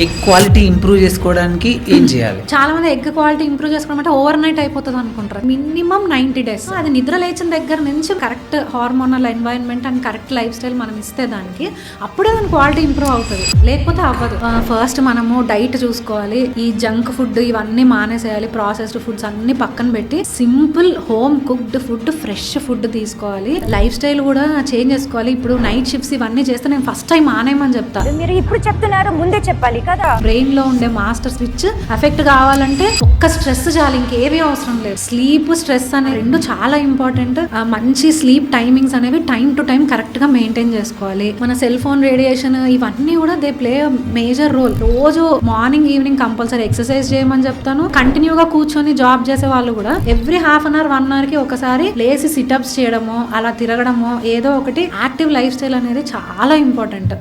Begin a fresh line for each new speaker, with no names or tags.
Egg quality improve చేసుకోవడానికి ఏం చేయాలి?
చాలా మంది ఎగ్ క్వాలిటీ ఇంప్రూవ్ చేసుకోవడం అంటే ఓవర్ నైట్ అయిపోతుంది అనుకుంటారు. Minimum 90 days. అది నిద్ర లేచిన దగ్గర నుంచి correct hormonal environment and correct life style మనం ఇస్తే దానికి అప్పుడే దాని క్వాలిటీ ఇంప్రూవ్ అవుతుంది, లేకపోతే అవ్వదు. ఫస్ట్ మనము డైట్ చూసుకోవాలి. ఈ జంక్ ఫుడ్ ఇవన్నీ మానేసేయాలి. ప్రాసెస్డ్ ఫుడ్స్ అన్ని పక్కన పెట్టి simple home cooked food, fresh food తీసుకోవాలి. లైఫ్ స్టైల్ కూడా చేంజ్ చేసుకోవాలి. ఇప్పుడు నైట్ షిఫ్ట్స్ ఇవన్నీ చేస్తే నేను ఫస్ట్ టైం మానేయమని చెప్తా.
మీరు ఇప్పుడు చెప్తున్నారు, ముందే చెప్పాలి కదా.
బ్రెయిన్ లో ఉండే మాస్టర్ స్విచ్ ఎఫెక్ట్ కావాలంటే ఒక్క స్ట్రెస్ చాలు, ఇంకేమీ అవసరం లేదు. స్లీప్, స్ట్రెస్ అనే రెండు చాలా ఇంపార్టెంట్. మంచి స్లీప్ టైమింగ్స్ అనేవి టైం టు టైం కరెక్ట్ గా మెయింటైన్ చేసుకోవాలి. మన సెల్ ఫోన్ రేడియేషన్ ఇవన్నీ కూడా దే ప్లే మేజర్ రోల్. రోజు మార్నింగ్ ఈవినింగ్ కంపల్సరీ ఎక్సర్సైజ్ చేయమని చెప్తాను. కంటిన్యూగా కూర్చొని జాబ్ చేసే వాళ్ళు కూడా every half an hour 1 hour కి ఒకసారి లేసి సిటప్స్ చేయడమో, అలా తిరగడమో, ఏదో ఒకటి యాక్టివ్ లైఫ్ స్టైల్ అనేది చాలా ఇంపార్టెంట్.